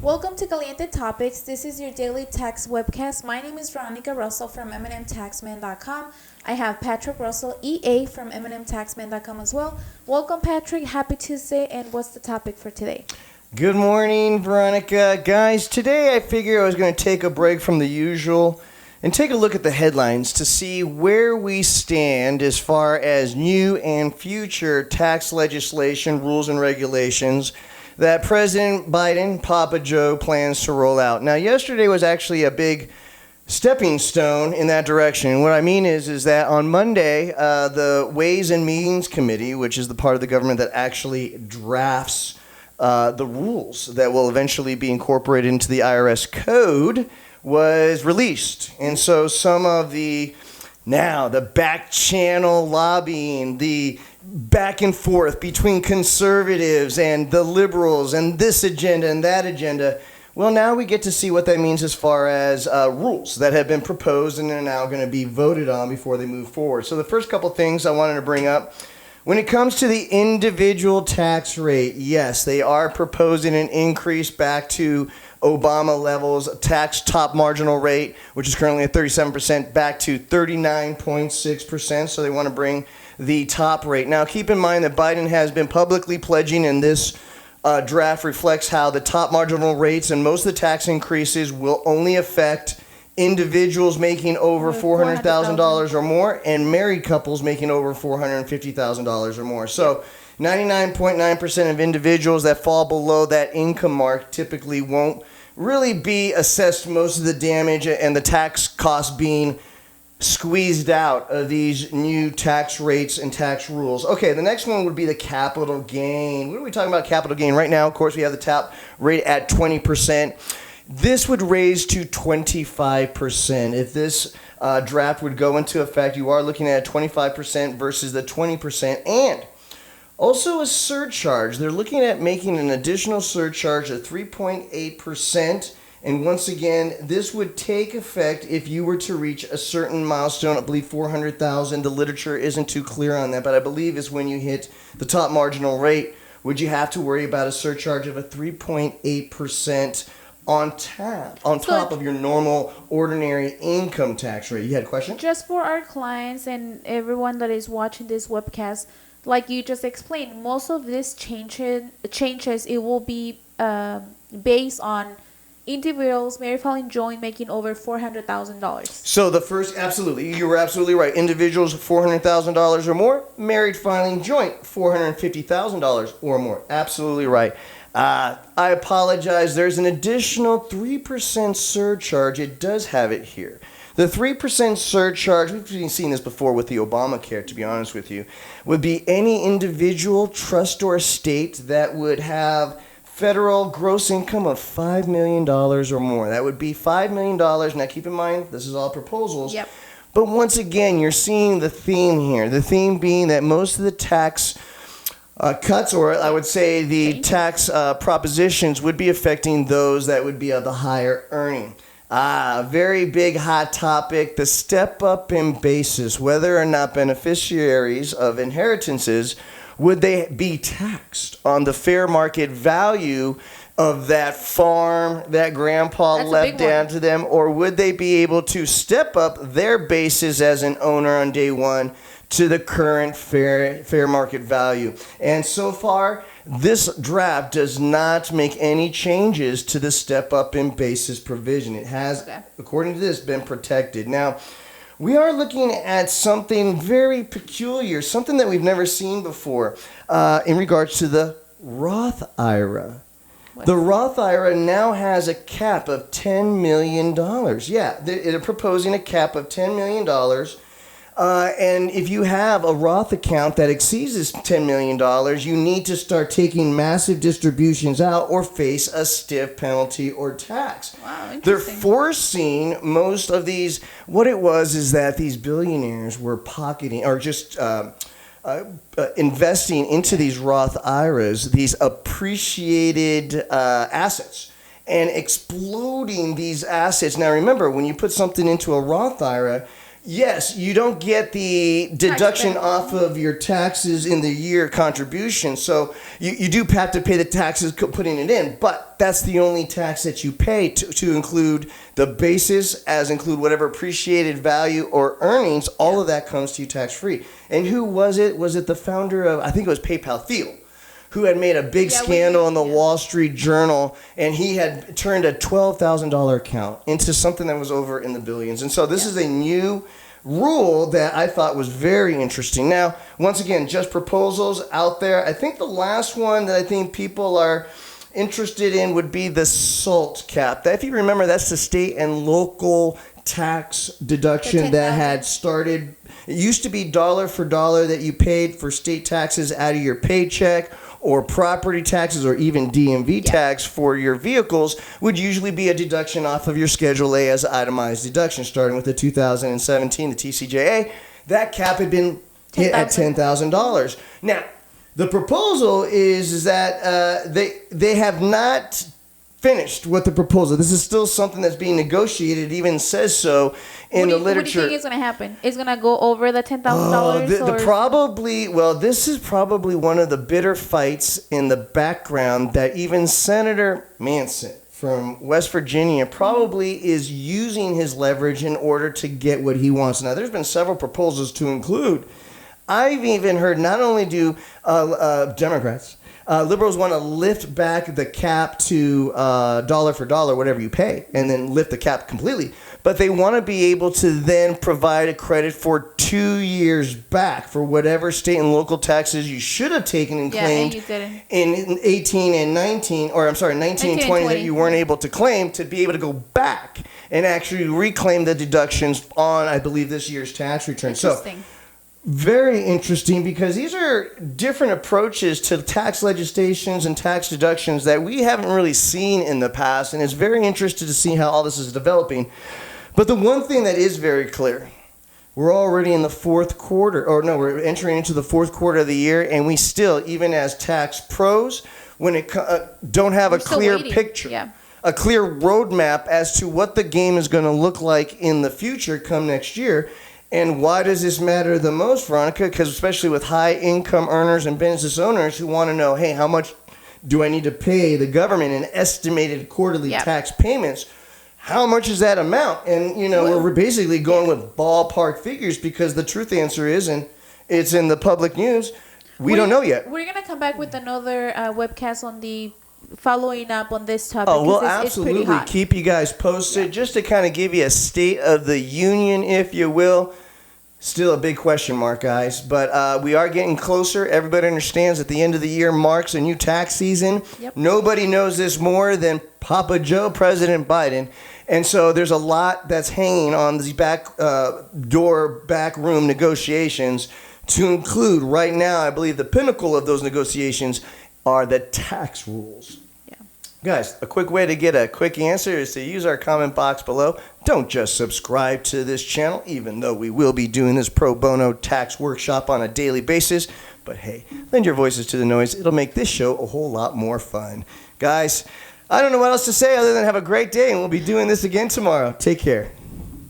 Welcome to Caliente Topics. This is your daily tax webcast. My name is Veronica Russell from MMTAXMAN.com. I have Patrick Russell, EA from MMTAXMAN.com as well. Welcome, Patrick. Happy Tuesday. And what's the topic for today? Good morning, Veronica. Guys, today I figured I was going to take a break from the usual and take a look at the headlines to see where we stand as far as new and future tax legislation, rules, and regulations that President Biden, Papa Joe, plans to roll out. Now, yesterday was actually a big stepping stone in that direction. What I mean is that on Monday, the Ways and Means Committee, which is the part of the government that actually drafts the rules that will eventually be incorporated into the IRS code, was released. And so some of the back channel lobbying, the back and forth between conservatives and the liberals and this agenda and that agenda, well, now we get to see what that means as far as rules that have been proposed and are now going to be voted on before they move forward. So the first couple things I wanted to bring up, when it comes to the individual tax rate, yes, they are proposing an increase back to Obama levels, tax top marginal rate, which is currently at 37%, back to 39.6%. So they want to bring the top rate. Now, keep in mind that Biden has been publicly pledging, and this draft reflects how the top marginal rates and most of the tax increases will only affect individuals making over $400,000 or more and married couples making over $450,000 or more. So 99.9% of individuals that fall below that income mark typically won't really be assessed most of the damage and the tax costs being squeezed out of these new tax rates and tax rules. Okay, the next one would be the capital gain. What are we talking about capital gain? Right now, of course, we have the top rate at 20%. This would raise to 25%. If this draft would go into effect, you are looking at 25% versus the 20%. And also a surcharge. They're looking at making an additional surcharge of 3.8%. And once again, this would take effect if you were to reach a certain milestone. I believe 400,000. The literature isn't too clear on that, but I believe is when you hit the top marginal rate, would you have to worry about a surcharge of a 3.8% on top of your normal ordinary income tax rate. You had a question? Just for our clients and everyone that is watching this webcast, like you just explained, most of these changes, it will be based on individuals married filing joint making over $400,000. So the first, absolutely, you were absolutely right. Individuals $400,000 or more, married filing joint $450,000 or more. Absolutely right. I apologize. There's an additional 3% surcharge. It does have it here. The 3% surcharge, we've seen this before with the Obamacare, to be honest with you, would be any individual, trust, or estate that would have federal gross income of $5 million or more. That would be $5 million. Now, keep in mind, this is all proposals. Yep. But once again, you're seeing the theme here. The theme being that most of the tax cuts, or I would say the tax propositions, would be affecting those that would be of the higher earning. Very big hot topic, the step up in basis, whether or not beneficiaries of inheritances, would they be taxed on the fair market value of that farm that grandpa left down to them, or would they be able to step up their basis as an owner on day one to the current fair market value? And so far, this draft does not make any changes to the step up in basis provision. It has, according to this, been protected. Now, we are looking at something very peculiar, something that we've never seen before in regards to the Roth IRA. The Roth IRA now has a cap of $10 million. Yeah, they're proposing a cap of $10 million. And if you have a Roth account that exceeds this $10 million, you need to start taking massive distributions out or face a stiff penalty or tax. Wow, interesting. They're forcing most of these. What it was is that these billionaires were pocketing or just investing into these Roth IRAs, these appreciated assets, and exploding these assets. Now remember, when you put something into a Roth IRA, Yes, you don't get the deduction benefit. off of your taxes in the year contribution. So you do have to pay the taxes putting it in, but that's the only tax that you pay to include the basis, as include whatever appreciated value or earnings. All of that comes to you tax free. And who was it? Was it the founder of, I think it was PayPal, Theo, who had made a big scandal in the Wall Street Journal, and he had turned a $12,000 account into something that was over in the billions. And so this is a new rule that I thought was very interesting. Now, once again, just proposals out there. I think the last one that I think people are interested in would be the SALT cap. If you remember, that's the state and local tax deduction that had started. It used to be dollar for dollar that you paid for state taxes out of your paycheck, or property taxes, or even DMV tax for your vehicles would usually be a deduction off of your Schedule A as itemized deduction, starting with the 2017, the TCJA. That cap had been hit at $10,000. Now, the proposal is that they have not finished with the proposal. This is still something that's being negotiated. It even says so in the literature. What do you think is going to happen? Is going to go over the $10,000? This is probably one of the bitter fights in the background that even Senator Manchin from West Virginia probably is using his leverage in order to get what he wants. Now, there's been several proposals to include. I've even heard not only do Democrats, liberals want to lift back the cap to dollar for dollar, whatever you pay, and then lift the cap completely. But they want to be able to then provide a credit for 2 years back for whatever state and local taxes you should have taken and claimed in 18 and 19, or I'm sorry, 19 and 20 that you weren't able to claim, to be able to go back and actually reclaim the deductions on, I believe, this year's tax return. Interesting. So, very interesting, because these are different approaches to tax legislations and tax deductions that we haven't really seen in the past, and it's very interesting to see how all this is developing. But the one thing that is very clear, we're already in the fourth quarter, we're entering into the fourth quarter of the year, and we still, even as tax pros, when it don't have a clear picture, a clear roadmap as to what the game is going to look like in the future come next year. And why does this matter the most, Veronica? Because especially with high income earners and business owners who want to know, hey, how much do I need to pay the government in estimated quarterly tax payments? How much is that amount? And, we're basically going with ballpark figures, because the truth answer is, and it's in the public news, we don't know yet. We're going to come back with another webcast on the following up on this topic. Oh, we'll absolutely keep you guys posted. Just to kind of give you a state of the union, if you will. Still a big question mark, guys. But we are getting closer. Everybody understands that the end of the year marks a new tax season. Nobody knows this more than Papa Joe, President Biden. And so there's a lot that's hanging on these backroom negotiations, to include right now, I believe the pinnacle of those negotiations are the tax rules. Guys, a quick way to get a quick answer is to use our comment box below. Don't just subscribe to this channel, even though we will be doing this pro bono tax workshop on a daily basis. But hey, lend your voices to the noise. It'll make this show a whole lot more fun. Guys, I don't know what else to say other than have a great day, and we'll be doing this again tomorrow. Take care.